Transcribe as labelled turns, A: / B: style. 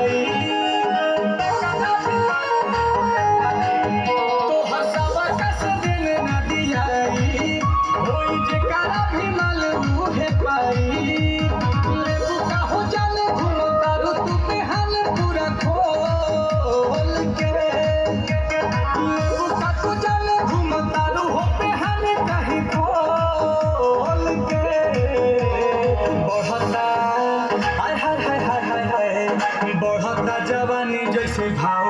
A: जाई तो हसवा कस दिन न दियाई होई जेकरा भी माल मुहे पाई लेबू का हो जाने घूमो तारू तू बेहाल पूरा खोल के लेबू का तू जाने घूमो तारू हो बेहाल कहीं खोल के बढ़ता हाय हाय हाय हाय हाय हाय बढ़ता जवानी जैसे भाव